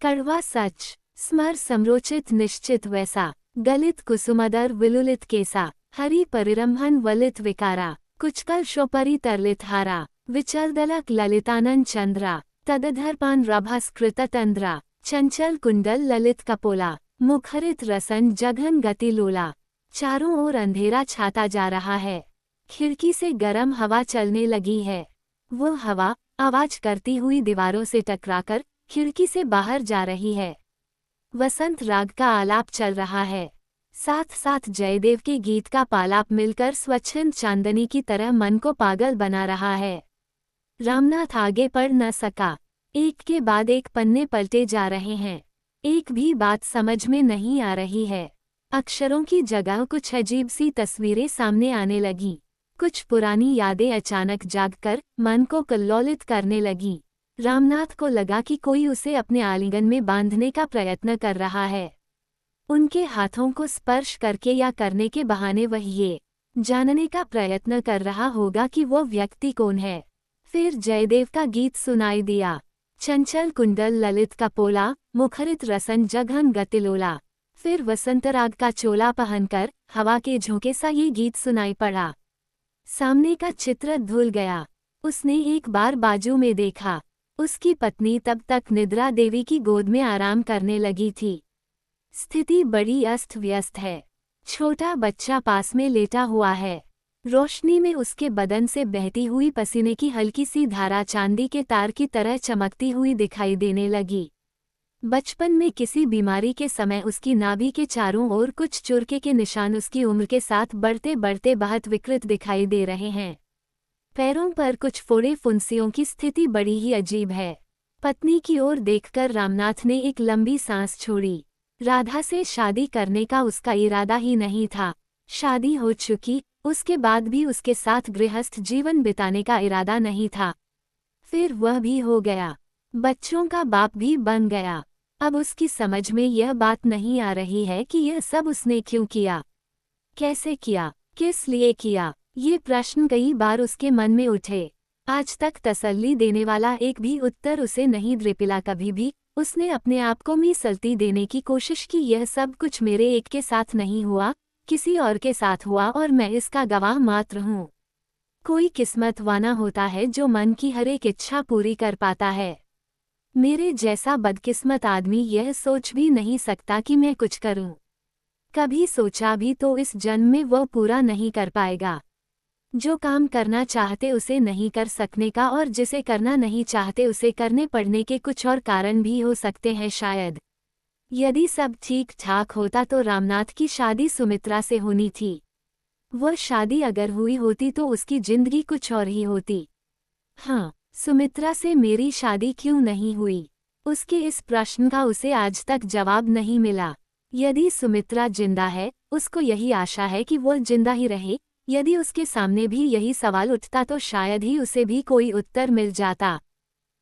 कड़वा सच, स्मर समरोचित निश्चित वैसा, गलित कुसुमदर विलुलित केसा, हरि परिरंभन वलित विकारा, कुचकल शोपरि तरलित हारा, विचलदलक ललितानन चंद्रा, तदधरपान रभस्कृततंद्रा, चंचल कुंडल ललित कपोला, मुखरित रसन जघन गति लोला। चारों ओर अंधेरा छाता जा रहा है। खिड़की से गर्म हवा चलने लगी है। वो हवा आवाज करती हुई दीवारों से टकराकर खिड़की से बाहर जा रही है। वसंत राग का आलाप चल रहा है, साथ साथ जयदेव के गीत का पालाप मिलकर स्वच्छंद चांदनी की तरह मन को पागल बना रहा है। रामनाथ आगे पढ़ न सका। एक के बाद एक पन्ने पलटे जा रहे हैं। एक भी बात समझ में नहीं आ रही है। अक्षरों की जगह कुछ अजीब सी तस्वीरें सामने आने लगीं। कुछ पुरानी यादें अचानक जागकर मन को कल्लोलित करने लगीं। रामनाथ को लगा कि कोई उसे अपने आलिंगन में बांधने का प्रयत्न कर रहा है। उनके हाथों को स्पर्श करके या करने के बहाने वह ये जानने का प्रयत्न कर रहा होगा कि वो व्यक्ति कौन है। फिर जयदेव का गीत सुनाई दिया। चंचल कुंडल ललित कपोला, मुखरित रसन जघन गतिलोला। फिर वसंतराग का चोला पहनकर हवा के झोंके सा ये गीत सुनाई पड़ा। सामने का चित्र धुल गया। उसने एक बार बाजू में देखा। उसकी पत्नी तब तक निद्रा देवी की गोद में आराम करने लगी थी। स्थिति बड़ी अस्त व्यस्त है। छोटा बच्चा पास में लेटा हुआ है। रोशनी में उसके बदन से बहती हुई पसीने की हल्की सी धारा चांदी के तार की तरह चमकती हुई दिखाई देने लगी। बचपन में किसी बीमारी के समय उसकी नाभि के चारों ओर कुछ चुरके के निशान उसकी उम्र के साथ बढ़ते बढ़ते बहुत विकृत दिखाई दे रहे हैं। पैरों पर कुछ फोड़े फुंसियों की स्थिति बड़ी ही अजीब है। पत्नी की ओर देखकर रामनाथ ने एक लंबी सांस छोड़ी। राधा से शादी करने का उसका इरादा ही नहीं था। शादी हो चुकी, उसके बाद भी उसके साथ गृहस्थ जीवन बिताने का इरादा नहीं था। फिर वह भी हो गया, बच्चों का बाप भी बन गया। अब उसकी समझ में यह बात नहीं आ रही है कि यह सब उसने क्यों किया, कैसे किया, किस लिए किया। ये प्रश्न कई बार उसके मन में उठे। आज तक तसल्ली देने वाला एक भी उत्तर उसे नहीं द्रिपिला। कभी भी उसने अपने आप को मिसलती देने की कोशिश की। यह सब कुछ मेरे एक के साथ नहीं हुआ, किसी और के साथ हुआ और मैं इसका गवाह मात्र हूँ। कोई किस्मतवाना होता है जो मन की हर एक इच्छा पूरी कर पाता है। मेरे जैसा बदकिस्मत आदमी यह सोच भी नहीं सकता कि मैं कुछ करूं। कभी सोचा भी तो इस जन्म में वह पूरा नहीं कर पाएगा। जो काम करना चाहते उसे नहीं कर सकने का और जिसे करना नहीं चाहते उसे करने पड़ने के कुछ और कारण भी हो सकते हैं शायद। यदि सब ठीक ठाक होता तो रामनाथ की शादी सुमित्रा से होनी थी। वह शादी अगर हुई होती तो उसकी जिंदगी कुछ और ही होती। हाँ, सुमित्रा से मेरी शादी क्यों नहीं हुई? उसके इस प्रश्न का उसे आज तक जवाब नहीं मिला। यदि सुमित्रा जिंदा है, उसको यही आशा है कि वो जिंदा ही रहे। यदि उसके सामने भी यही सवाल उठता तो शायद ही उसे भी कोई उत्तर मिल जाता।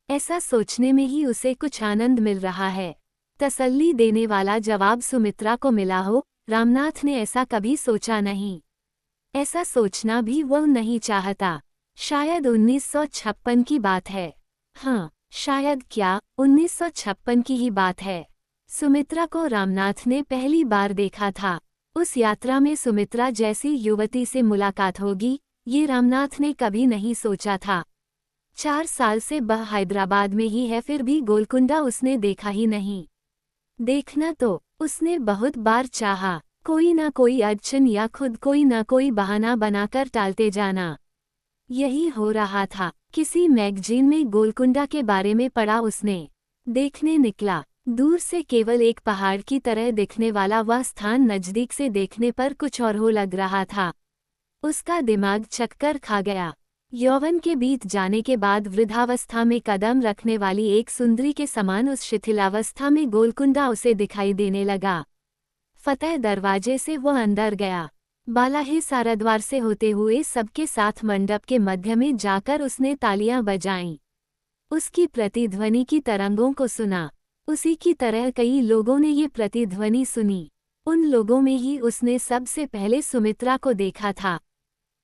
ऐसा सोचने में ही उसे कुछ आनंद मिल रहा है। तसल्ली देने वाला जवाब सुमित्रा को मिला हो, रामनाथ ने ऐसा कभी सोचा नहीं। ऐसा सोचना भी वह नहीं चाहता। शायद 1956 की बात है। हाँ, शायद क्या 1956 की ही बात है। सुमित्रा को रामनाथ ने पहली बार देखा था। उस यात्रा में सुमित्रा जैसी युवती से मुलाकात होगी, ये रामनाथ ने कभी नहीं सोचा था। 4 साल से वह हैदराबाद में ही है, फिर भी गोलकुंडा उसने देखा ही नहीं। देखना तो उसने बहुत बार चाहा, कोई ना कोई अड़चन या खुद कोई ना कोई बहाना बनाकर टालते जाना। यही हो रहा था। किसी मैगजीन में गोलकुंडा के बारे में पढ़ा उसने। देखने निकला। दूर से केवल एक पहाड़ की तरह दिखने वाला वह स्थान नजदीक से देखने पर कुछ और हो लग रहा था। उसका दिमाग चक्कर खा गया। यौवन के बीत जाने के बाद वृद्धावस्था में कदम रखने वाली एक सुंदरी के समान उस शिथिलावस्था में गोलकुंडा उसे दिखाई देने लगा। फतेह दरवाजे से वो अंदर गया। बालाही साराद्वार से होते हुए सबके साथ मंडप के मध्य में जाकर उसने तालियां बजाईं। उसकी प्रतिध्वनि की तरंगों को सुना। उसी की तरह कई लोगों ने ये प्रतिध्वनि सुनी। उन लोगों में ही उसने सबसे पहले सुमित्रा को देखा था।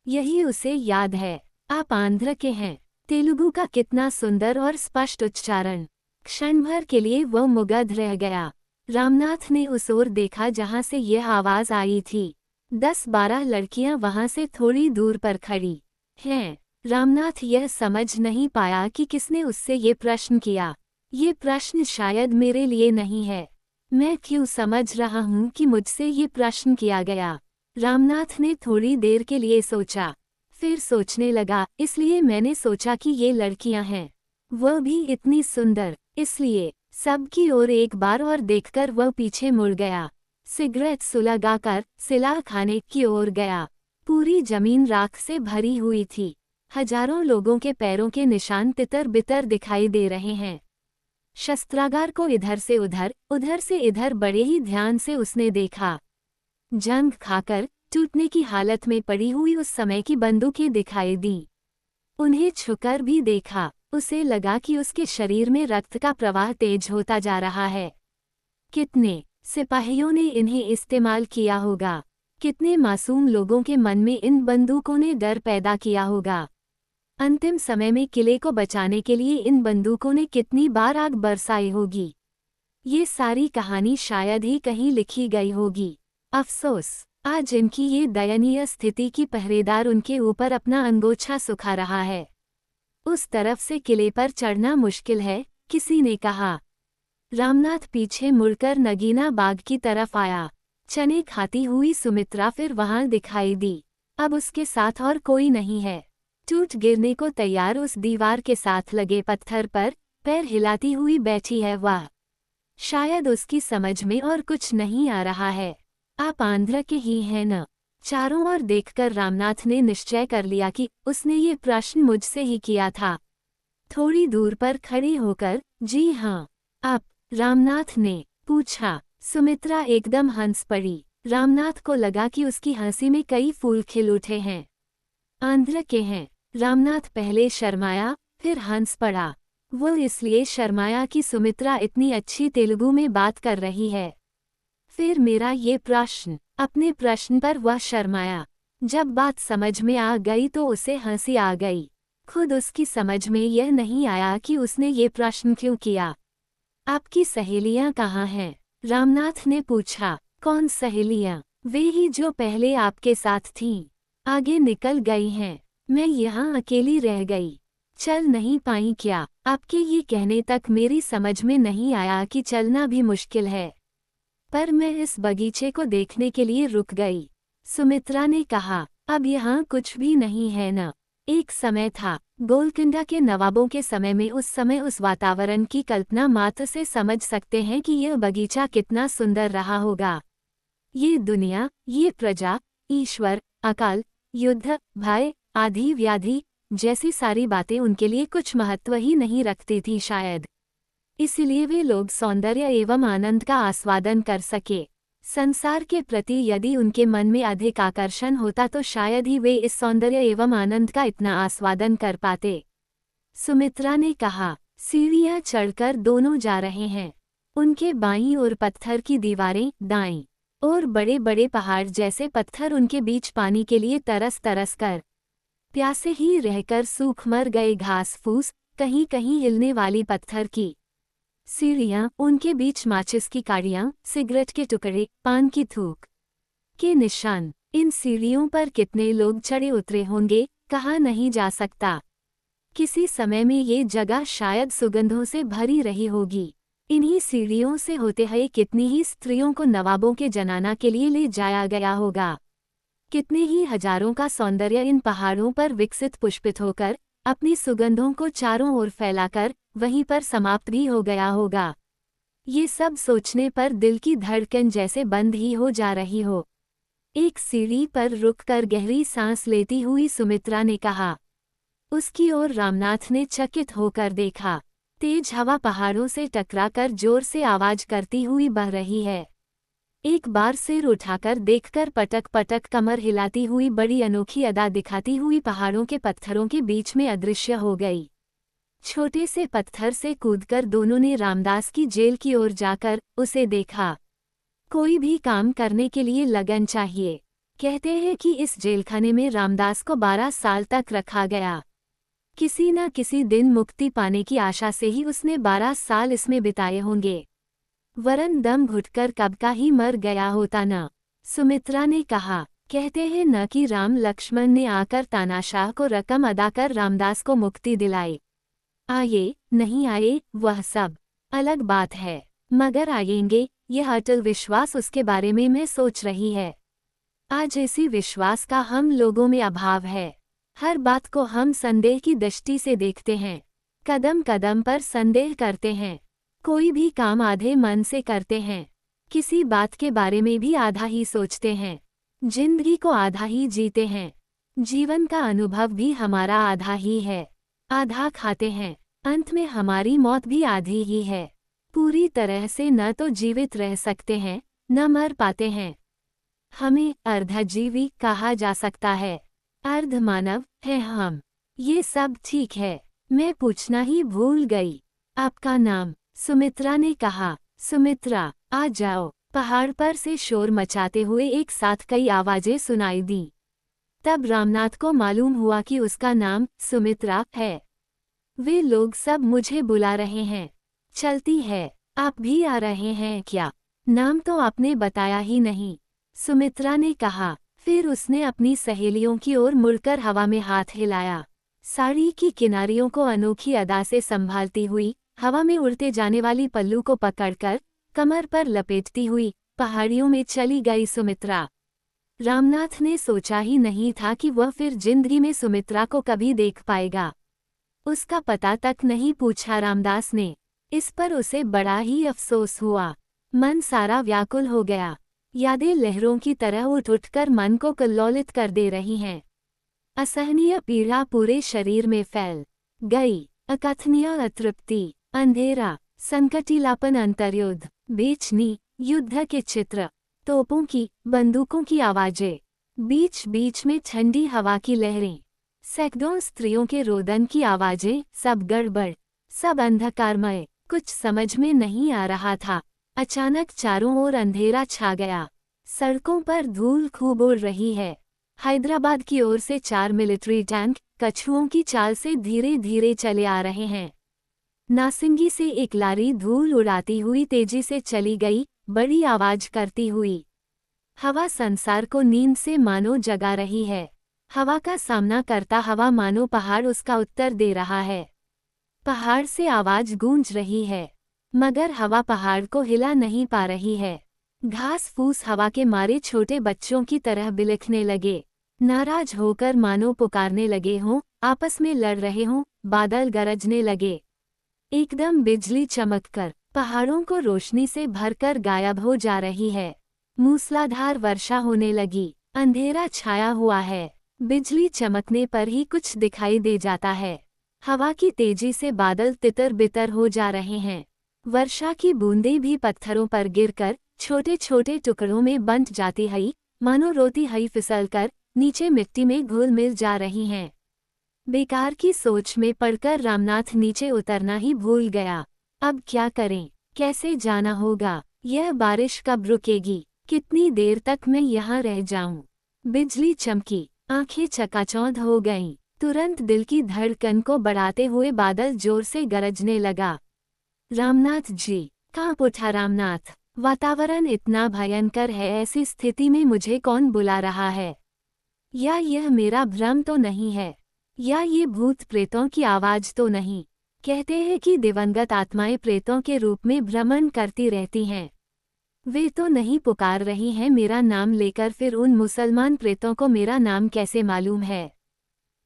यही उसे याद है। आप आंध्र के हैं। तेलुगु का कितना सुंदर और स्पष्ट उच्चारण। क्षण भर के लिए वह मुग्ध रह गया। रामनाथ ने उस ओर देखा जहां से यह आवाज आई थी। 10-12 लड़कियां वहां से थोड़ी दूर पर खड़ी हैं। रामनाथ यह समझ नहीं पाया कि किसने उससे ये प्रश्न किया। ये प्रश्न शायद मेरे लिए नहीं है। मैं क्यों समझ रहा हूँ कि मुझसे ये प्रश्न किया गया। रामनाथ ने थोड़ी देर के लिए सोचा, फिर सोचने लगा, इसलिए मैंने सोचा कि ये लड़कियां हैं, वह भी इतनी सुंदर, इसलिए सबकी ओर एक बार और देखकर वह पीछे मुड़ गया। सिगरेट सुलगाकर सिला खाने की ओर गया। पूरी जमीन राख से भरी हुई थी। हजारों लोगों के पैरों के निशान तितर बितर दिखाई दे रहे हैं। शस्त्रागार को इधर से उधर, उधर से इधर बड़े ही ध्यान से उसने देखा। जंग खाकर टूटने की हालत में पड़ी हुई उस समय की बंदूकें दिखाई दी। उन्हें छुकर भी देखा। उसे लगा कि उसके शरीर में रक्त का प्रवाह तेज होता जा रहा है। कितने सिपाहियों ने इन्हें इस्तेमाल किया होगा। कितने मासूम लोगों के मन में इन बंदूकों ने डर पैदा किया होगा। अंतिम समय में किले को बचाने के लिए इन बंदूकों ने कितनी बार आग बरसाई होगी। ये सारी कहानी शायद ही कहीं लिखी गई होगी। अफसोस, आज इनकी ये दयनीय स्थिति की पहरेदार उनके ऊपर अपना अंगोछा सुखा रहा है। उस तरफ से किले पर चढ़ना मुश्किल है, किसी ने कहा। रामनाथ पीछे मुड़कर नगीना बाग की तरफ आया। चने खाती हुई सुमित्रा फिर वहां दिखाई दी। अब उसके साथ और कोई नहीं है। टूट गिरने को तैयार उस दीवार के साथ लगे पत्थर पर पैर हिलाती हुई बैठी है वह। शायद उसकी समझ में और कुछ नहीं आ रहा है। आप आंध्र के ही हैं न? चारों ओर देखकर रामनाथ ने निश्चय कर लिया कि उसने ये प्रश्न मुझसे ही किया था। थोड़ी दूर पर खड़े होकर, जी हाँ, आप, रामनाथ ने पूछा। सुमित्रा एकदम हंस पड़ी। रामनाथ को लगा कि उसकी हंसी में कई फूल खिल उठे हैं। आंध्र के हैं। रामनाथ पहले शर्माया, फिर हंस पड़ा। वो इसलिए शर्माया कि सुमित्रा इतनी अच्छी तेलुगु में बात कर रही है। फिर मेरा ये प्रश्न, अपने प्रश्न पर वह शर्माया। जब बात समझ में आ गई तो उसे हंसी आ गई। खुद उसकी समझ में यह नहीं आया कि उसने ये प्रश्न क्यों किया। आपकी सहेलियां कहाँ हैं? रामनाथ ने पूछा। कौन सहेलियां? वे ही जो पहले आपके साथ थीं। आगे निकल गई हैं। मैं यहाँ अकेली रह गई। चल नहीं पाई क्या? आपके ये कहने तक मेरी समझ में नहीं आया कि चलना भी मुश्किल है। पर मैं इस बगीचे को देखने के लिए रुक गई। सुमित्रा ने कहा, अब यहाँ कुछ भी नहीं है न? एक समय था, गोलकुंडा के नवाबों के समय में। उस समय उस वातावरण की कल्पना मात्र से समझ सकते हैं कि यह बगीचा कितना सुंदर रहा होगा। ये दुनिया, ये प्रजा, ईश्वर, अकाल, युद्ध, भय, आधि व्याधि जैसी सारी बातें उनके लिए कुछ महत्व ही नहीं रखती थी शायद। इसलिए वे लोग सौंदर्य एवं आनंद का आस्वादन कर सके। संसार के प्रति यदि उनके मन में अधिक आकर्षण होता तो शायद ही वे इस सौंदर्य एवं आनंद का इतना आस्वादन कर पाते। सुमित्रा ने कहा। सीढ़ियां चढ़कर दोनों जा रहे हैं। उनके बाईं ओर पत्थर की दीवारें, दाईं और बड़े बड़े पहाड़ जैसे पत्थर उनके बीच पानी के लिए तरस तरस कर प्यासे ही रहकर सूख मर गए घास फूस, कहीं कहीं हिलने वाली पत्थर की सीढ़ियां, उनके बीच माचिस की काड़ियां, सिगरेट के टुकड़े, पान की थूक के निशान। इन सीढ़ियों पर कितने लोग चढ़े उतरे होंगे, कहा नहीं जा सकता। किसी समय में ये जगह शायद सुगंधों से भरी रही होगी। इन्हीं सीढ़ियों से होते हुए कितनी ही स्त्रियों को नवाबों के जनाना के लिए ले जाया गया होगा। कितने ही हजारों का सौंदर्य इन पहाड़ों पर विकसित पुष्पित होकर अपनी सुगंधों को चारों ओर फैलाकर वहीं पर समाप्त भी हो गया होगा। ये सब सोचने पर दिल की धड़कन जैसे बंद ही हो जा रही हो। एक सीढ़ी पर रुककर गहरी सांस लेती हुई सुमित्रा ने कहा। उसकी ओर रामनाथ ने चकित होकर देखा। तेज हवा पहाड़ों से टकराकर जोर से आवाज करती हुई बह रही है। एक बार सिर उठाकर देखकर पटक पटक कमर हिलाती हुई बड़ी अनोखी अदा दिखाती हुई पहाड़ों के पत्थरों के बीच में अदृश्य हो गई। छोटे से पत्थर से कूदकर दोनों ने रामदास की जेल की ओर जाकर उसे देखा। कोई भी काम करने के लिए लगन चाहिए। कहते हैं कि इस जेलखाने में रामदास को 12 साल तक रखा गया। किसी न किसी दिन मुक्ति पाने की आशा से ही उसने 12 साल इसमें बिताए होंगे, वरन दम घुटकर कब का ही मर गया होता न। सुमित्रा ने कहा, कहते हैं न कि राम लक्ष्मण ने आकर तानाशाह को रकम अदा कर रामदास को मुक्ति दिलाई। आए नहीं आए वह सब अलग बात है, मगर आएंगे यह अटल विश्वास उसके बारे में मैं सोच रही है। आज इसी विश्वास का हम लोगों में अभाव है। हर बात को हम संदेह की दृष्टि से देखते हैं, कदम कदम पर संदेह करते हैं, कोई भी काम आधे मन से करते हैं, किसी बात के बारे में भी आधा ही सोचते हैं, जिंदगी को आधा ही जीते हैं। जीवन का अनुभव भी हमारा आधा ही है, आधा खाते हैं, अंत में हमारी मौत भी आधी ही है। पूरी तरह से न तो जीवित रह सकते हैं न मर पाते हैं। हमें अर्धजीवी कहा जा सकता है, अर्ध मानव है हम। ये सब ठीक है, मैं पूछना ही भूल गई, आपका नाम? सुमित्रा ने कहा। सुमित्रा, आ जाओ। पहाड़ पर से शोर मचाते हुए एक साथ कई आवाजें सुनाई दी। तब रामनाथ को मालूम हुआ कि उसका नाम सुमित्रा है। वे लोग सब मुझे बुला रहे हैं। चलती है, आप भी आ रहे हैं क्या? नाम तो आपने बताया ही नहीं, सुमित्रा ने कहा। फिर उसने अपनी सहेलियों की ओर मुड़कर हवा में हाथ हिलाया। साड़ी की किनारियों को अनोखी अदा से संभालती हुई, हवा में उड़ते जाने वाली पल्लू को पकड़कर कमर पर लपेटती हुई पहाड़ियों में चली गई सुमित्रा। रामनाथ ने सोचा ही नहीं था कि वह फिर जिंदगी में सुमित्रा को कभी देख पाएगा। उसका पता तक नहीं पूछा रामदास ने। इस पर उसे बड़ा ही अफसोस हुआ। मन सारा व्याकुल हो गया। यादें लहरों की तरह उठ उठकर मन को कल्लोलित कर दे रही हैं। असहनीय पीड़ा पूरे शरीर में फैल गई। अकथनीय अतृप्ति, अंधेरा, संकटीलापन, अंतर्युद्ध, बेचनी, युद्ध के चित्र, तोपों की, बंदूकों की आवाजें, बीच बीच में ठंडी हवा की लहरें, सैकड़ों स्त्रियों के रोदन की आवाजें, सब गड़बड़, सब अंधकारमय। कुछ समझ में नहीं आ रहा था। अचानक चारों ओर अंधेरा छा गया। सड़कों पर धूल खूब उड़ रही है। हैदराबाद की ओर से 4 मिलिट्री टैंक कछुओं की चाल से धीरे धीरे चले आ रहे हैं। नासिंगी से एक लारी धूल उड़ाती हुई तेजी से चली गई, बड़ी आवाज करती हुई। हवा संसार को नींद से मानो जगा रही है। हवा का सामना करता हवा मानो पहाड़ उसका उत्तर दे रहा है। पहाड़ से आवाज गूंज रही है, मगर हवा पहाड़ को हिला नहीं पा रही है। घास फूस हवा के मारे छोटे बच्चों की तरह बिलखने लगे, नाराज होकर मानो पुकारने लगे हों, आपस में लड़ रहे हों। बादल गरजने लगे। एकदम बिजली चमककर पहाड़ों को रोशनी से भरकर गायब हो जा रही है। मूसलाधार वर्षा होने लगी। अंधेरा छाया हुआ है। बिजली चमकने पर ही कुछ दिखाई दे जाता है। हवा की तेजी से बादल तितर बितर हो जा रहे हैं। वर्षा की बूंदें भी पत्थरों पर गिरकर छोटे छोटे टुकड़ों में बंट जाती हई, मानो रोती हई फिसलकर नीचे मिट्टी में घुल मिल जा रही हैं। बेकार की सोच में पड़कर रामनाथ नीचे उतरना ही भूल गया। अब क्या करें, कैसे जाना होगा? यह बारिश कब रुकेगी? कितनी देर तक मैं यहाँ रह जाऊं? बिजली चमकी, आंखें चकाचौंध हो गईं। तुरंत दिल की धड़कन को बढ़ाते हुए बादल जोर से गरजने लगा। रामनाथ जी! कांप उठा रामनाथ। वातावरण इतना भयंकर है, ऐसी स्थिति में मुझे कौन बुला रहा है? या यह मेरा भ्रम तो नहीं है? या ये भूत प्रेतों की आवाज तो नहीं? कहते हैं कि दिवंगत आत्माएं प्रेतों के रूप में भ्रमण करती रहती हैं। वे तो नहीं पुकार रही हैं मेरा नाम लेकर, फिर उन मुसलमान प्रेतों को मेरा नाम कैसे मालूम है?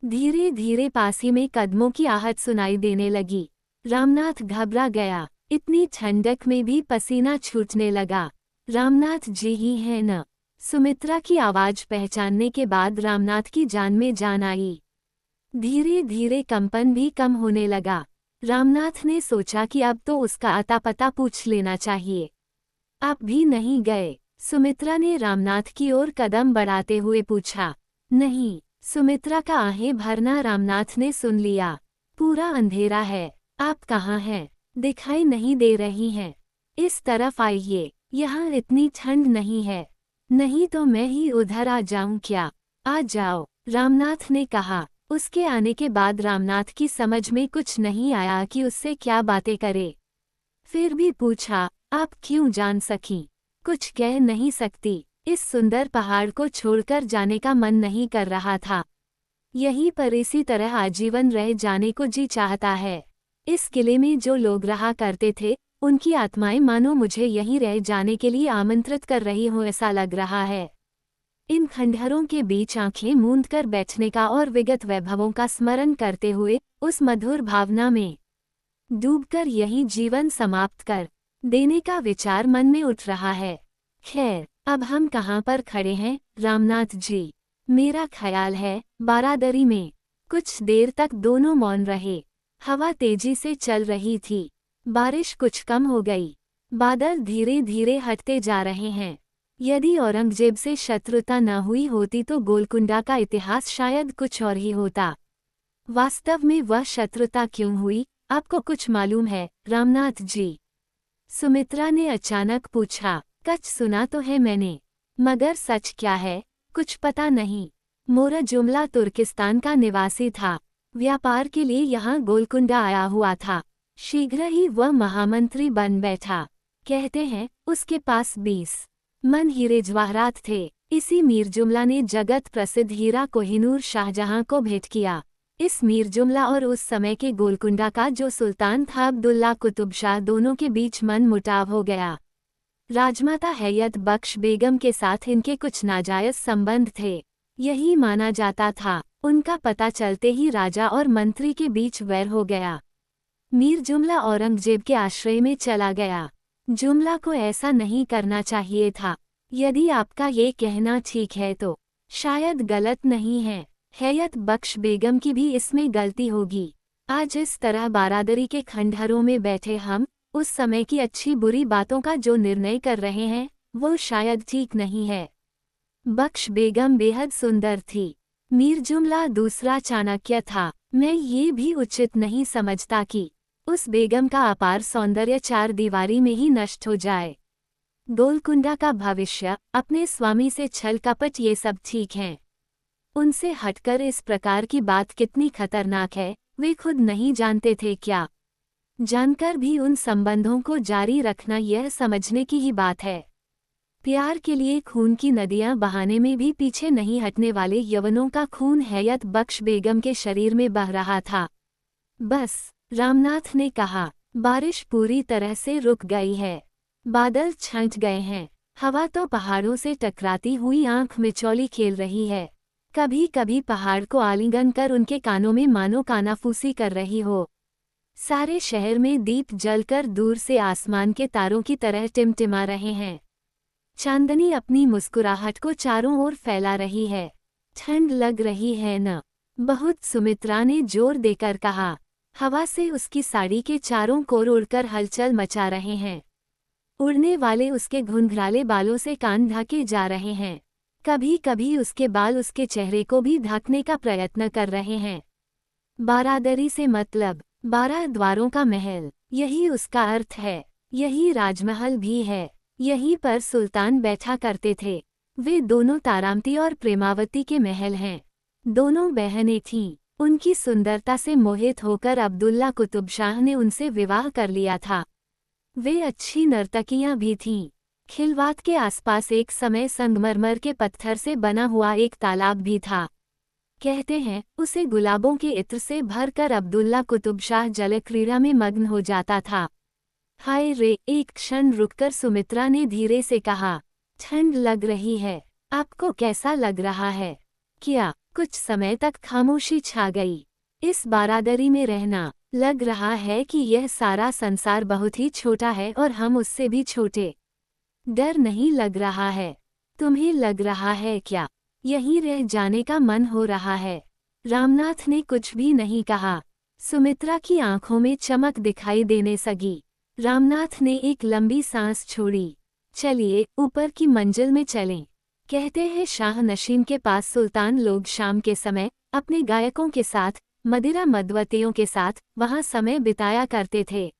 धीरे धीरे पास ही में कदमों की आहट सुनाई देने लगी। रामनाथ घबरा गया। इतनी ठंडक में भी पसीना छूटने लगा। रामनाथ जी ही है न? सुमित्रा की आवाज पहचानने के बाद रामनाथ की जान में जान आई। धीरे धीरे कंपन भी कम होने लगा। रामनाथ ने सोचा कि अब तो उसका अता पता पूछ लेना चाहिए। आप भी नहीं गए? सुमित्रा ने रामनाथ की ओर कदम बढ़ाते हुए पूछा। नहीं। सुमित्रा का आहें भरना रामनाथ ने सुन लिया। पूरा अंधेरा है। आप कहाँ हैं? दिखाई नहीं दे रही हैं। इस तरफ आइए, यहाँ इतनी ठंड नहीं है। नहीं तो मैं ही उधर आ जाऊं क्या? आ जाओ, रामनाथ ने कहा। उसके आने के बाद रामनाथ की समझ में कुछ नहीं आया कि उससे क्या बातें करे। फिर भी पूछा, आप क्यों जान सकी? कुछ कह नहीं सकती। इस सुंदर पहाड़ को छोड़कर जाने का मन नहीं कर रहा था। यहीं पर इसी तरह आजीवन रह जाने को जी चाहता है। इस किले में जो लोग रहा करते थे, उनकी आत्माएं मानो मुझे यहीं रह जाने के लिए आमंत्रित कर रही हों ऐसा लग रहा है। इन खंडहरों के बीच आंखें मूंद कर बैठने का और विगत वैभवों का स्मरण करते हुए उस मधुर भावना में डूबकर यहीं जीवन समाप्त कर देने का विचार मन में उठ रहा है। खैर, अब हम कहाँ पर खड़े हैं रामनाथ जी? मेरा ख्याल है बारादरी में। कुछ देर तक दोनों मौन रहे। हवा तेजी से चल रही थी। बारिश कुछ कम हो गई। बादल धीरे धीरे हटते जा रहे हैं। यदि औरंगजेब से शत्रुता न हुई होती तो गोलकुंडा का इतिहास शायद कुछ और ही होता। वास्तव में वह शत्रुता क्यों हुई, आपको कुछ मालूम है रामनाथ जी? सुमित्रा ने अचानक पूछा। कच सुना तो है मैंने, मगर सच क्या है कुछ पता नहीं। मोरा जुमला तुर्किस्तान का निवासी था। व्यापार के लिए यहाँ गोलकुंडा आया हुआ था। शीघ्र ही वह महामंत्री बन बैठा। कहते हैं उसके पास 20 मन हीरे जवाहरात थे। इसी मीर जुमला ने जगत प्रसिद्ध हीरा कोहिनूर शाहजहां को भेंट किया। इस मीर जुमला और उस समय के गोलकुंडा का जो सुल्तान था अब्दुल्ला कुतुब शाह, दोनों के बीच मन मुटाव हो गया। राजमाता हैयत बख्श बेगम के साथ इनके कुछ नाजायज संबंध थे, यही माना जाता था। उनका पता चलते ही राजा और मंत्री के बीच वैर हो गया। मीर जुमला औरंगजेब के आश्रय में चला गया। जुमला को ऐसा नहीं करना चाहिए था। यदि आपका ये कहना ठीक है तो शायद गलत नहीं है। हैयत बख्श बेगम की भी इसमें गलती होगी। आज इस तरह बारादरी के खंडहरों में बैठे हम उस समय की अच्छी बुरी बातों का जो निर्णय कर रहे हैं वो शायद ठीक नहीं है। बख्श बेगम बेहद सुंदर थी। मीर जुमला दूसरा चाणक्य था। मैं ये भी उचित नहीं समझता कि उस बेगम का अपार सौंदर्य चार दीवारी में ही नष्ट हो जाए। गोलकुंडा का भविष्य, अपने स्वामी से छल कपट, ये सब ठीक है। उनसे हटकर इस प्रकार की बात कितनी खतरनाक है वे खुद नहीं जानते थे क्या? जानकर भी उन संबंधों को जारी रखना यह समझने की ही बात है। प्यार के लिए खून की नदियां बहाने में भी पीछे नहीं हटने वाले यवनों का खून हैयत बख्श बेगम के शरीर में बह रहा था। बस, रामनाथ ने कहा। बारिश पूरी तरह से रुक गई है। बादल छंट गए हैं। हवा तो पहाड़ों से टकराती हुई आंख मिचौली खेल रही है। कभी कभी पहाड़ को आलिंगन कर उनके कानों में मानो कानाफूसी कर रही हो। सारे शहर में दीप जलकर दूर से आसमान के तारों की तरह टिमटिमा रहे हैं। चांदनी अपनी मुस्कुराहट को चारों ओर फैला रही है। ठंड लग रही है न? बहुत, सुमित्रा ने जोर देकर कहा। हवा से उसकी साड़ी के चारों कोर उड़कर हलचल मचा रहे हैं। उड़ने वाले उसके घुंघराले बालों से कान ढके जा रहे हैं। कभी कभी उसके बाल उसके चेहरे को भी ढकने का प्रयत्न कर रहे हैं। बारादरी से मतलब 12 द्वारों का महल, यही उसका अर्थ है। यही राजमहल भी है। यहीं पर सुल्तान बैठा करते थे। वे दोनों तारामती और प्रेमावती के महल हैं। दोनों बहनें थीं। उनकी सुंदरता से मोहित होकर अब्दुल्ला कुतुब शाह ने उनसे विवाह कर लिया था। वे अच्छी नर्तकियां भी थीं। खिलवात के आसपास एक समय संगमरमर के पत्थर से बना हुआ एक तालाब भी था। कहते हैं उसे गुलाबों के इत्र से भरकर अब्दुल्ला कुतुब शाह जलक्रीड़ा में मग्न हो जाता था। हाय रे, एक क्षण रुककर सुमित्रा ने धीरे से कहा। ठंड लग रही है। आपको कैसा लग रहा है? क्या? कुछ समय तक खामोशी छा गई। इस बारादरी में रहना, लग रहा है कि यह सारा संसार बहुत ही छोटा है और हम उससे भी छोटे। डर नहीं लग रहा है? तुम्हें लग रहा है क्या यहीं रह जाने का मन हो रहा है? रामनाथ ने कुछ भी नहीं कहा। सुमित्रा की आंखों में चमक दिखाई देने सगी। रामनाथ ने एक लंबी सांस छोड़ी। चलिए ऊपर की मंजिल में चलें। कहते हैं शाह नशीन के पास सुल्तान लोग शाम के समय अपने गायकों के साथ, मदिरा मदवतियों के साथ वहां समय बिताया करते थे।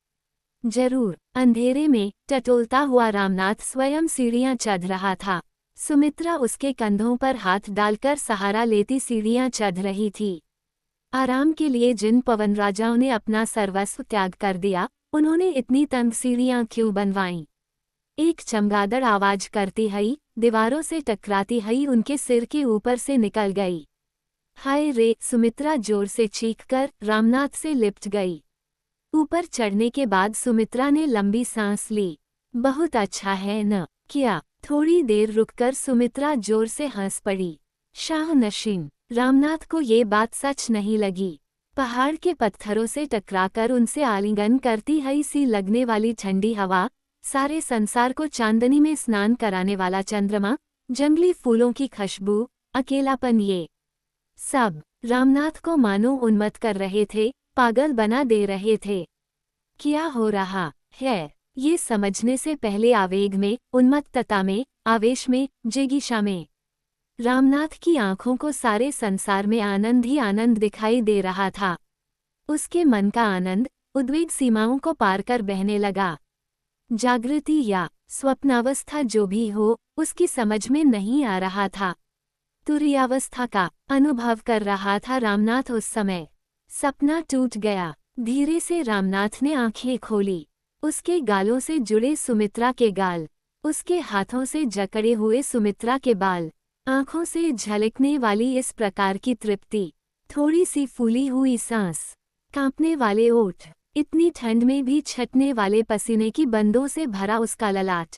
जरूर। अंधेरे में टटोलता हुआ रामनाथ स्वयं सीढ़ियां चढ़ रहा था। सुमित्रा उसके कंधों पर हाथ डालकर सहारा लेती सीढ़ियां चढ़ रही थी। आराम के लिए जिन पवन राजाओं ने अपना सर्वस्व त्याग कर दिया, उन्होंने इतनी तंग सीढ़ियां क्यों बनवाईं? एक चमगादड़ आवाज करती हई, दीवारों से टकराती हई उनके सिर के ऊपर से निकल गई। हाय रे! सुमित्रा जोर से चीखकर रामनाथ से लिपट गई। ऊपर चढ़ने के बाद सुमित्रा ने लंबी सांस ली। बहुत अच्छा है न किया। थोड़ी देर रुककर सुमित्रा जोर से हंस पड़ी। शाह नशीन रामनाथ को ये बात सच नहीं लगी। पहाड़ के पत्थरों से टकराकर उनसे आलिंगन करती हई सी लगने वाली ठंडी हवा, सारे संसार को चांदनी में स्नान कराने वाला चंद्रमा, जंगली फूलों की खुशबू, अकेलापन, ये सब रामनाथ को मानो उन्मत्त कर रहे थे, पागल बना दे रहे थे। क्या हो रहा है ये समझने से पहले आवेग में, उन्मत्तता में, आवेश में, जिज्ञासा में रामनाथ की आंखों को सारे संसार में आनंद ही आनंद दिखाई दे रहा था। उसके मन का आनंद, उद्वेग सीमाओं को पार कर बहने लगा। जागृति या स्वप्नावस्था जो भी हो, उसकी समझ में नहीं आ रहा था। तुरीयावस्था का अनुभव कर रहा था रामनाथ उस समय। सपना टूट गया। धीरे से रामनाथ ने आंखें खोली। उसके गालों से जुड़े सुमित्रा के गाल, उसके हाथों से जकड़े हुए सुमित्रा के बाल, आंखों से झलकने वाली इस प्रकार की तृप्ति, थोड़ी सी फूली हुई सांस, कांपने वाले ओठ, इतनी ठंड में भी छटने वाले पसीने की बंदों से भरा उसका ललाट।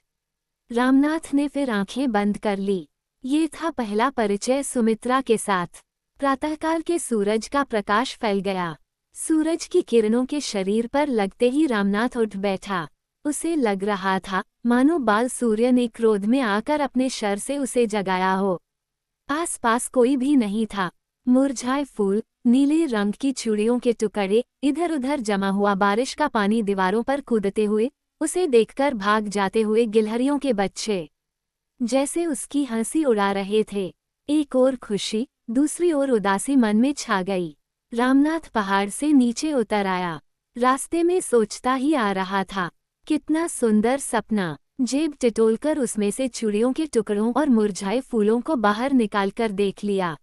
रामनाथ ने फिर आंखें बंद कर ली। ये था पहला परिचय सुमित्रा के साथ। प्रातःकाल के सूरज का प्रकाश फैल गया। सूरज की किरणों के शरीर पर लगते ही रामनाथ उठ बैठा। उसे लग रहा था मानो बाल सूर्य ने क्रोध में आकर अपने शर से उसे जगाया हो। आसपास कोई भी नहीं था। मुरझाए फूल, नीले रंग की चूड़ियों के टुकड़े, इधर उधर जमा हुआ बारिश का पानी, दीवारों पर कूदते हुए, उसे देखकर भाग जाते हुए गिलहरियों के बच्चे जैसे उसकी हंसी उड़ा रहे थे। एक ओर खुशी, दूसरी ओर उदासी मन में छा गई। रामनाथ पहाड़ से नीचे उतर आया। रास्ते में सोचता ही आ रहा था, कितना सुंदर सपना। जेब टिटोलकर उसमें से चूड़ियों के टुकड़ों और मुरझाए फूलों को बाहर निकालकर देख लिया।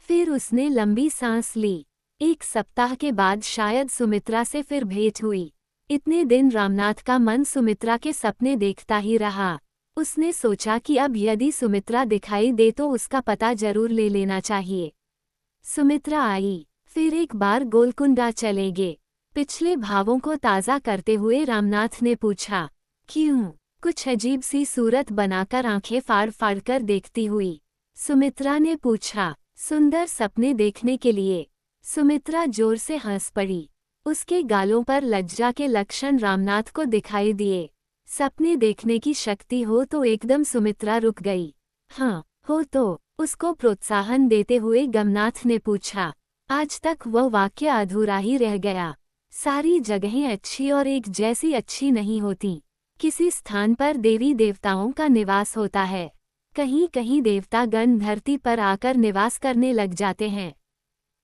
फिर उसने लंबी सांस ली। 1 सप्ताह के बाद शायद सुमित्रा से फिर भेंट हुई। इतने दिन रामनाथ का मन सुमित्रा के सपने देखता ही रहा। उसने सोचा कि अब यदि सुमित्रा दिखाई दे तो उसका पता जरूर ले लेना चाहिए। सुमित्रा आई। फिर एक बार गोलकुंडा चलेंगे। पिछले भावों को ताज़ा करते हुए रामनाथ ने पूछा, क्यों? कुछ अजीब सी सूरत बनाकर आंखें फाड़ फाड़ कर देखती हुई सुमित्रा ने पूछा। सुंदर सपने देखने के लिए। सुमित्रा जोर से हंस पड़ी। उसके गालों पर लज्जा के लक्षण रामनाथ को दिखाई दिए। सपने देखने की शक्ति हो तो एकदम सुमित्रा रुक गई। हाँ, हो तो, उसको प्रोत्साहन देते हुए गमनाथ ने पूछा। आज तक वह वाक्य अधूरा ही रह गया। सारी जगहें अच्छी और एक जैसी अच्छी नहीं होती। किसी स्थान पर देवी देवताओं का निवास होता है। कहीं कहीं देवतागण धरती पर आकर निवास करने लग जाते हैं।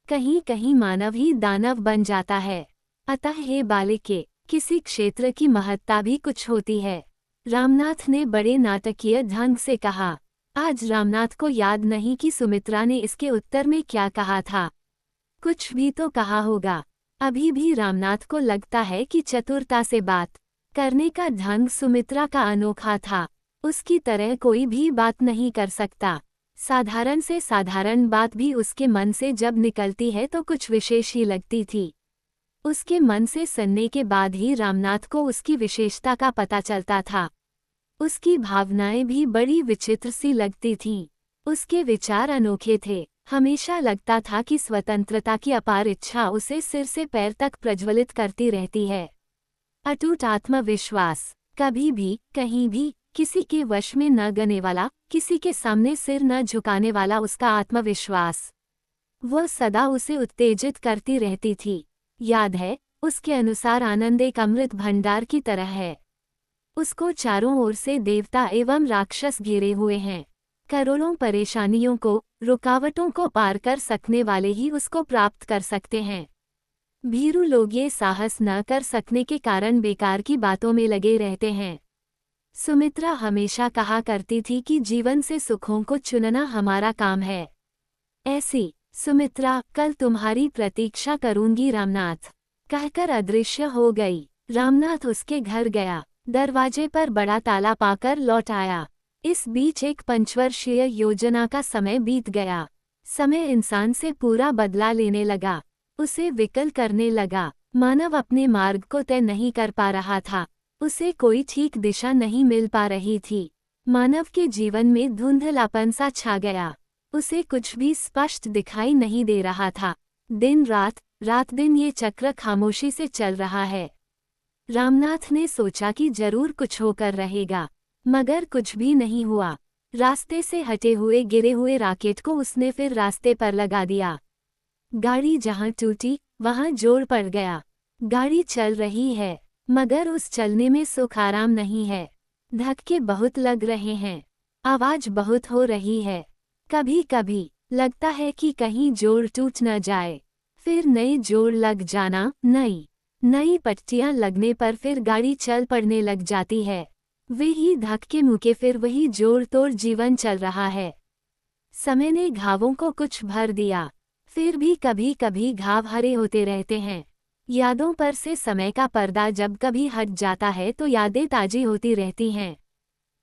कहीं कहीं मानव ही दानव बन जाता है। अतः हे बालिके, किसी क्षेत्र की महत्ता भी कुछ होती है। रामनाथ ने बड़े नाटकीय ढंग से कहा। आज रामनाथ को याद नहीं कि सुमित्रा ने इसके उत्तर में क्या कहा था। कुछ भी तो कहा होगा। अभी भी रामनाथ को लगता है कि चतुरता से बात करने का ढंग सुमित्रा का अनोखा था। उसकी तरह कोई भी बात नहीं कर सकता। साधारण से साधारण बात भी उसके मन से जब निकलती है तो कुछ विशेष ही लगती थी। उसके मन से सुनने के बाद ही रामनाथ को उसकी विशेषता का पता चलता था। उसकी भावनाएं भी बड़ी विचित्र सी लगती थीं। उसके विचार अनोखे थे। हमेशा लगता था कि स्वतंत्रता की अपार इच्छा उसे सिर से पैर तक प्रज्वलित करती रहती है। अटूट आत्मविश्वास, कभी भी, कहीं भी, किसी के वश में न गने वाला, किसी के सामने सिर न झुकाने वाला उसका आत्मविश्वास, वह सदा उसे उत्तेजित करती रहती थी। याद है, उसके अनुसार आनंद एक अमृत भंडार की तरह है। उसको चारों ओर से देवता एवं राक्षस घेरे हुए हैं। करोड़ों परेशानियों को, रुकावटों को पार कर सकने वाले ही उसको प्राप्त कर सकते हैं। भीरू लोग ये साहस न कर सकने के कारण बेकार की बातों में लगे रहते हैं। सुमित्रा हमेशा कहा करती थी कि जीवन से सुखों को चुनना हमारा काम है। ऐसी सुमित्रा, कल तुम्हारी प्रतीक्षा करूंगी रामनाथ, कहकर अदृश्य हो गई। रामनाथ उसके घर गया, दरवाजे पर बड़ा ताला पाकर लौट आया। इस बीच एक पंचवर्षीय योजना का समय बीत गया। समय इंसान से पूरा बदला लेने लगा, उसे विकल करने लगा। मानव अपने मार्ग को तय नहीं कर पा रहा था, उसे कोई ठीक दिशा नहीं मिल पा रही थी। मानव के जीवन में धुंधलापन सा छा गया, उसे कुछ भी स्पष्ट दिखाई नहीं दे रहा था। दिन रात, रात दिन ये चक्र खामोशी से चल रहा है। रामनाथ ने सोचा कि जरूर कुछ होकर रहेगा, मगर कुछ भी नहीं हुआ। रास्ते से हटे हुए गिरे हुए रॉकेट को उसने फिर रास्ते पर लगा दिया। गाड़ी जहां टूटी वहां जोड़ पड़ गया। गाड़ी चल रही है, मगर उस चलने में सुख आराम नहीं है। धक्के बहुत लग रहे हैं, आवाज बहुत हो रही है। कभी कभी लगता है कि कहीं जोड़ टूट न जाए, फिर नए जोड़ लग जाना। नई पट्टियां लगने पर फिर गाड़ी चल पड़ने लग जाती है। वही धक्के मुके फिर वही जोड़ तोड़ जीवन चल रहा है। समय ने घावों को कुछ भर दिया, फिर भी कभी कभी घाव हरे होते रहते हैं। यादों पर से समय का पर्दा जब कभी हट जाता है तो यादें ताजी होती रहती हैं।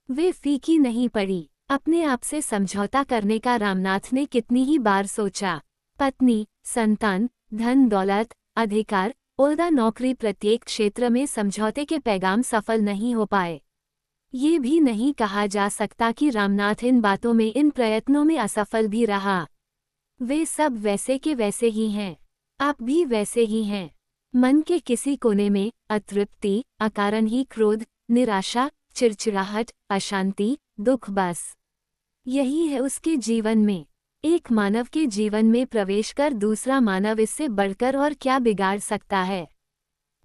वे फीकी नहीं पड़ी। अपने आप से समझौता करने का रामनाथ ने कितनी ही बार सोचा। पत्नी, संतान, धन दौलत, अधिकार, ओहदा, नौकरी, प्रत्येक क्षेत्र में समझौते के पैगाम सफल नहीं हो पाए। ये भी नहीं कहा जा सकता कि रामनाथ इन बातों में, इन प्रयत्नों में असफल भी रहा। वे सब वैसे के वैसे ही हैं, आप भी वैसे ही हैं। मन के किसी कोने में अतृप्ति, अकारण ही क्रोध, निराशा, चिड़चिड़ाहट, अशांति, दुख, बस यही है उसके जीवन में। एक मानव के जीवन में प्रवेश कर दूसरा मानव इससे बढ़कर और क्या बिगाड़ सकता है।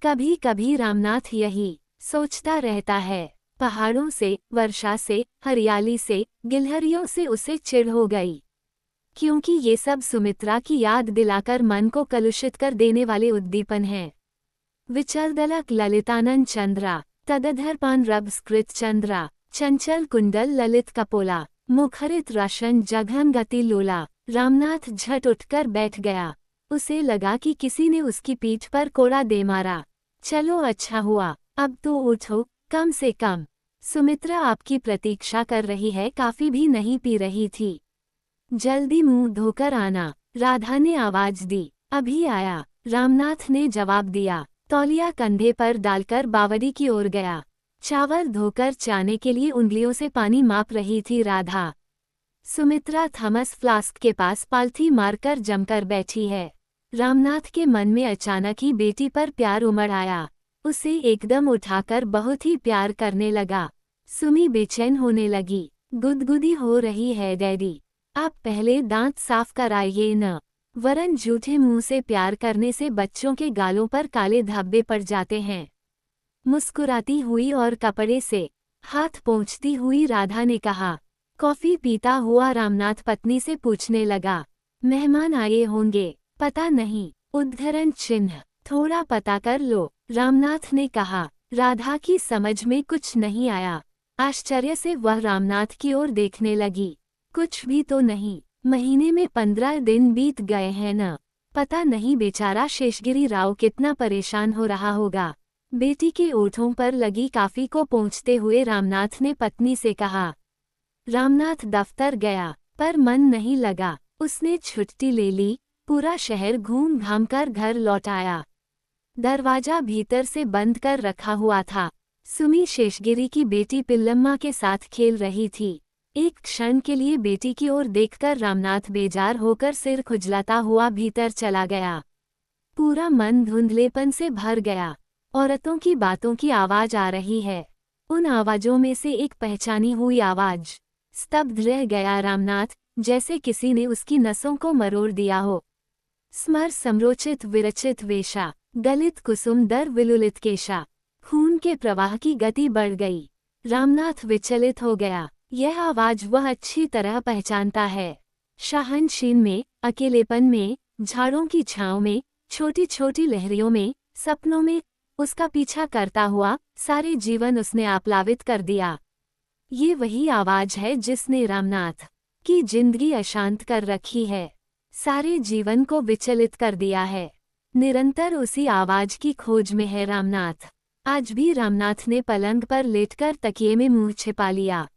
कभी कभी रामनाथ यही सोचता रहता है। पहाड़ों से, वर्षा से, हरियाली से, गिलहरियों से उसे चिढ़ हो गई, क्योंकि ये सब सुमित्रा की याद दिलाकर मन को कलुषित कर देने वाले उद्दीपन हैं। विचलदलक ललितानन चंद्रा, तदधरपान रब्स्कृत चंद्रा, चंचल कुंडल ललित कपोला, मुखरित राशन जघन गति लोला। रामनाथ झट उठकर बैठ गया। उसे लगा कि किसी ने उसकी पीठ पर कोड़ा दे मारा। चलो अच्छा हुआ, अब तो उठो, कम से कम सुमित्रा आपकी प्रतीक्षा कर रही है। काफी भी नहीं पी रही थी। जल्दी मुंह धोकर आना, राधा ने आवाज दी। अभी आया, रामनाथ ने जवाब दिया। तौलिया कंधे पर डालकर बावड़ी की ओर गया। चावल धोकर चाने के लिए उंगलियों से पानी माप रही थी राधा। सुमित्रा थर्मस फ्लास्क के पास पालथी मारकर जमकर बैठी है। रामनाथ के मन में अचानक ही बेटी पर प्यार उमड़ आया। उसे एकदम उठाकर बहुत ही प्यार करने लगा। सुमी बेचैन होने लगी। गुदगुदी हो रही है डैडी, आप पहले दांत साफ कराइए न, वरन झूठे मुंह से प्यार करने से बच्चों के गालों पर काले धब्बे पड़ जाते हैं। मुस्कुराती हुई और कपड़े से हाथ पोंछती हुई राधा ने कहा। कॉफी पीता हुआ रामनाथ पत्नी से पूछने लगा, मेहमान आए होंगे? पता नहीं, उद्धरण चिन्ह, थोड़ा पता कर लो, रामनाथ ने कहा। राधा की समझ में कुछ नहीं आया। आश्चर्य से वह रामनाथ की ओर देखने लगी। कुछ भी तो नहीं, महीने में 15 दिन बीत गए हैं न। पता नहीं बेचारा शेषगिरी राव कितना परेशान हो रहा होगा। बेटी के ओठों पर लगी काफी को पोंछते हुए रामनाथ ने पत्नी से कहा। रामनाथ दफ्तर गया, पर मन नहीं लगा। उसने छुट्टी ले ली, पूरा शहर घूम घाम कर घर लौट आया। दरवाजा भीतर से बंद कर रखा हुआ था। सुमी शेषगिरी की बेटी पिल्लम्मा के साथ खेल रही थी। एक क्षण के लिए बेटी की ओर देखकर रामनाथ बेजार होकर सिर खुजलाता हुआ भीतर चला गया। पूरा मन धुंधलेपन से भर गया। औरतों की बातों की आवाज आ रही है। उन आवाजों में से एक पहचानी हुई आवाज। स्तब्ध रह गया रामनाथ, जैसे किसी ने उसकी नसों को मरोड़ दिया हो। स्मर समरोचित विरचित वेशा, गलित कुसुम दर विलुलित केशा। खून के प्रवाह की गति बढ़ गई। रामनाथ विचलित हो गया। यह आवाज वह अच्छी तरह पहचानता है। शाहनशीन में, अकेलेपन में, झाड़ों की छांव में, छोटी छोटी लहरियों में, सपनों में उसका पीछा करता हुआ सारे जीवन उसने आप्लावित कर दिया। ये वही आवाज है जिसने रामनाथ की जिंदगी अशांत कर रखी है। सारे जीवन को विचलित कर दिया है। निरंतर उसी आवाज की खोज में है रामनाथ। आज भी रामनाथ ने पलंग पर लेटकर तकिए में मुंह छिपा लिया।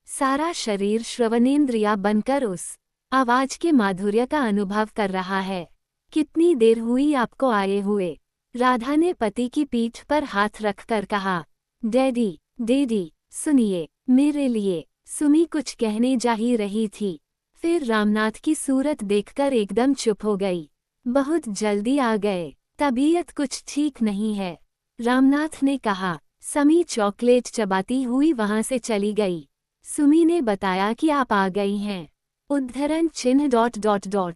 सारा शरीर श्रवणेंद्रिया बनकर उस आवाज के माधुर्य का अनुभव कर रहा है। कितनी देर हुई आपको आए हुए? राधा ने पति की पीठ पर हाथ रखकर कहा। डैडी, डैडी, सुनिए, मेरे लिए। सुमी कुछ कहने जा ही रही थी, फिर रामनाथ की सूरत देखकर एकदम चुप हो गई। बहुत जल्दी आ गए, तबीयत कुछ ठीक नहीं है, रामनाथ ने कहा। समी चॉकलेट चबाती हुई वहां से चली गई। सुमी ने बताया कि आप आ गई हैं। उद्धरण चिन्ह ...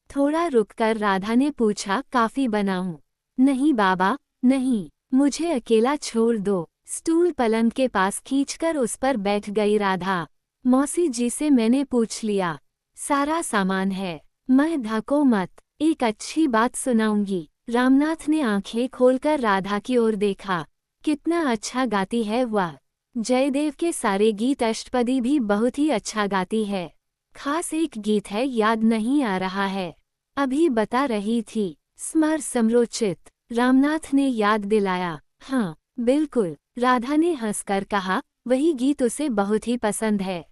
थोड़ा रुककर राधा ने पूछा, काफी बनाऊं? नहीं बाबा, नहीं, मुझे अकेला छोड़ दो। स्टूल पलंग के पास खींचकर उस पर बैठ गई राधा। मौसी जी से मैंने पूछ लिया, सारा सामान है, मैं ढको मत, एक अच्छी बात सुनाऊंगी। रामनाथ ने आंखें खोलकर राधा की ओर देखा। कितना अच्छा गाती है वह। जयदेव के सारे गीत अष्टपदी भी बहुत ही अच्छा गाती है। खास एक गीत है, याद नहीं आ रहा है, अभी बता रही थी। स्मर समरोचित, रामनाथ ने याद दिलाया। हाँ बिल्कुल, राधा ने हंसकर कहा, वही गीत उसे बहुत ही पसंद है।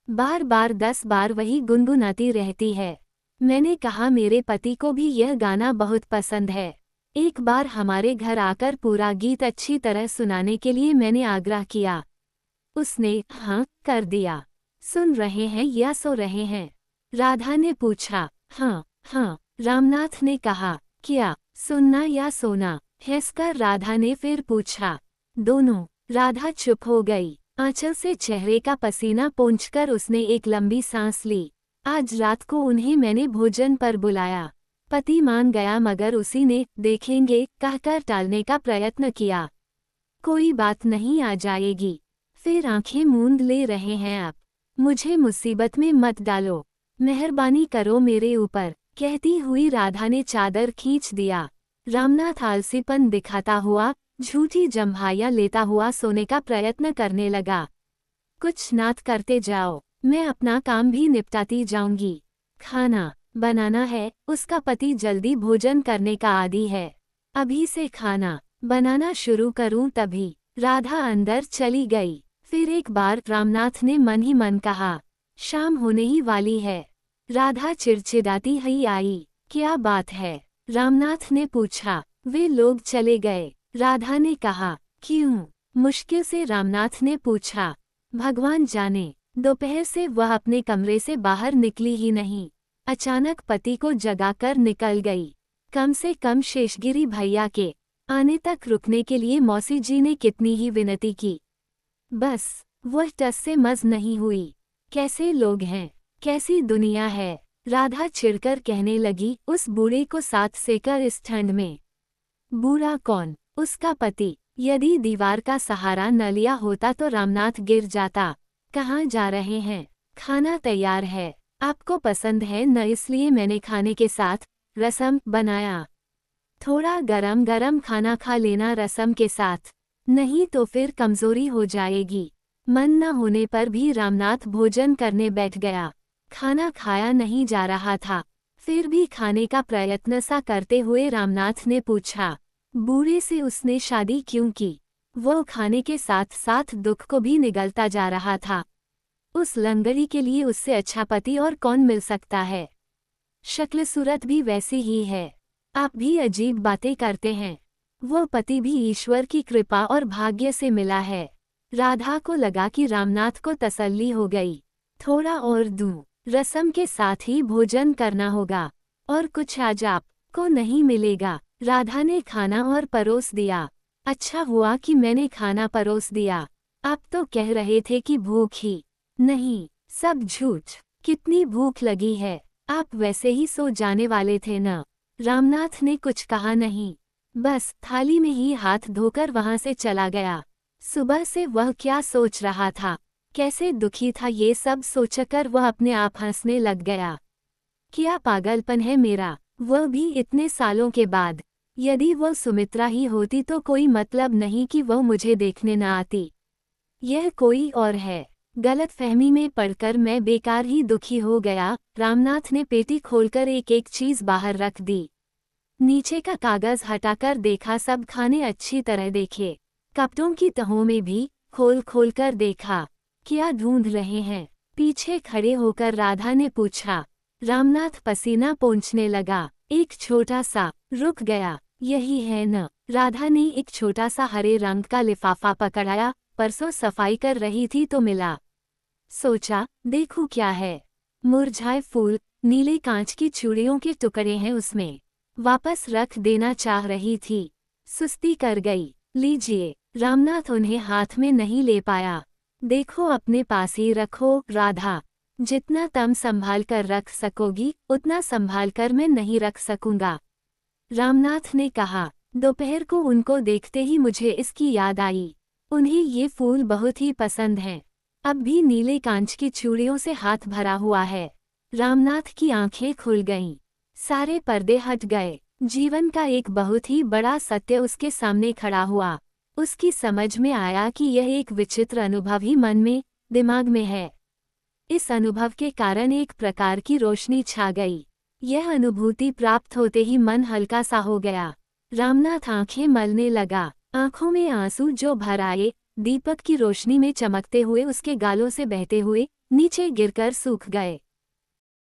बार बार 10 बार वही गुनगुनाती रहती है। मैंने कहा मेरे पति को भी यह गाना बहुत पसंद है। एक बार हमारे घर आकर पूरा गीत अच्छी तरह सुनाने के लिए मैंने आग्रह किया। उसने हाँ कर दिया। सुन रहे हैं या सो रहे हैं? राधा ने पूछा। हाँ हाँ, रामनाथ ने कहा। क्या, सुनना या सोना? हंसकर राधा ने फिर पूछा। दोनों। राधा चुप हो गई। आंचल से चेहरे का पसीना पोंछकर उसने एक लंबी सांस ली। आज रात को उन्हें मैंने भोजन पर बुलाया। पति मान गया, मगर उसी ने देखेंगे कहकर टालने का प्रयत्न किया। कोई बात नहीं, आ जाएगी। फिर आंखें मूंद ले रहे हैं आप। मुझे मुसीबत में मत डालो, मेहरबानी करो मेरे ऊपर, कहती हुई राधा ने चादर खींच दिया। रामनाथ आलसीपन दिखाता हुआ, झूठी जम्हाइयां लेता हुआ सोने का प्रयत्न करने लगा। कुछ नात करते जाओ, मैं अपना काम भी निपटाती जाऊंगी। खाना बनाना है, उसका पति जल्दी भोजन करने का आदी है। अभी से खाना बनाना शुरू करूं तभी। राधा अंदर चली गई। फिर एक बार रामनाथ ने मन ही मन कहा, शाम होने ही वाली है। राधा चिड़चिड़ाती ही आई। क्या बात है? रामनाथ ने पूछा। वे लोग चले गए। राधा ने कहा। क्यों? मुश्किल से रामनाथ ने पूछा। भगवान जाने। दोपहर से वह अपने कमरे से बाहर निकली ही नहीं। अचानक पति को जगाकर निकल गई। कम से कम शेषगिरी भैया के आने तक रुकने के लिए मौसी जी ने कितनी ही विनती की, बस वह टस से मज नहीं हुई। कैसे लोग हैं, कैसी दुनिया है, राधा चिढ़कर कहने लगी। उस बूढ़े को साथ सेकर इस ठंड में। बूढ़ा कौन? उसका पति। यदि दीवार का सहारा न लिया होता तो रामनाथ गिर जाता। कहाँ जा रहे हैं? खाना तैयार है, आपको पसंद है न, इसलिए मैंने खाने के साथ रसम बनाया। थोड़ा गरम गरम खाना खा लेना रसम के साथ, नहीं तो फिर कमजोरी हो जाएगी। मन न होने पर भी रामनाथ भोजन करने बैठ गया। खाना खाया नहीं जा रहा था, फिर भी खाने का प्रयत्न सा करते हुए रामनाथ ने पूछा, बूढ़े से उसने शादी क्यों की? वो खाने के साथ साथ दुख को भी निगलता जा रहा था। उस लंगड़ी के लिए उससे अच्छा पति और कौन मिल सकता है? शक्ल सूरत भी वैसी ही है। आप भी अजीब बातें करते हैं। वो पति भी ईश्वर की कृपा और भाग्य से मिला है। राधा को लगा कि रामनाथ को तसल्ली हो गई। थोड़ा और दूं, रसम के साथ ही भोजन करना होगा, और कुछ आज आप को नहीं मिलेगा। राधा ने खाना और परोस दिया। अच्छा हुआ कि मैंने खाना परोस दिया, आप तो कह रहे थे कि भूख ही नहीं, सब झूठ। कितनी भूख लगी है, आप वैसे ही सो जाने वाले थे न? रामनाथ ने कुछ कहा नहीं, बस थाली में ही हाथ धोकर वहां से चला गया। सुबह से वह क्या सोच रहा था, कैसे दुखी था, ये सब सोचकर वह अपने आप हंसने लग गया। क्या पागलपन है मेरा, वह भी इतने सालों के बाद। यदि वह सुमित्रा ही होती तो कोई मतलब नहीं कि वह मुझे देखने न आती। यह कोई और है। गलतफहमी में पड़कर मैं बेकार ही दुखी हो गया। रामनाथ ने पेटी खोलकर एक एक चीज बाहर रख दी। नीचे का कागज हटाकर देखा, सब खाने अच्छी तरह देखे। कपड़ों की तहों में भी खोल खोल कर देखा। क्या ढूंढ रहे हैं? पीछे खड़े होकर राधा ने पूछा। रामनाथ पसीना पोंछने लगा। एक छोटा सा। रुक गया। यही है न? राधा ने एक छोटा सा हरे रंग का लिफाफा पकड़ाया। परसों सफाई कर रही थी तो मिला। सोचा देखूं क्या है। मुरझाए फूल, नीले कांच की चूड़ियों के टुकड़े हैं उसमें। वापस रख देना चाह रही थी, सुस्ती कर गई। लीजिए। रामनाथ उन्हें हाथ में नहीं ले पाया। देखो अपने पास ही रखो राधा। जितना तुम संभाल कर रख सकोगी उतना संभाल कर मैं नहीं रख सकूंगा। रामनाथ ने कहा। दोपहर को उनको देखते ही मुझे इसकी याद आई। उन्हें ये फूल बहुत ही पसंद हैं। अब भी नीले कांच की चूड़ियों से हाथ भरा हुआ है। रामनाथ की आंखें खुल गईं। सारे पर्दे हट गए। जीवन का एक बहुत ही बड़ा सत्य उसके सामने खड़ा हुआ। उसकी समझ में आया कि यह एक विचित्र अनुभव ही मन में, दिमाग में है। इस अनुभव के कारण एक प्रकार की रोशनी छा गई। यह अनुभूति प्राप्त होते ही मन हल्का सा हो गया। रामनाथ आंखें मलने लगा। आंखों में आंसू जो भर आए, दीपक की रोशनी में चमकते हुए उसके गालों से बहते हुए नीचे गिरकर सूख गए।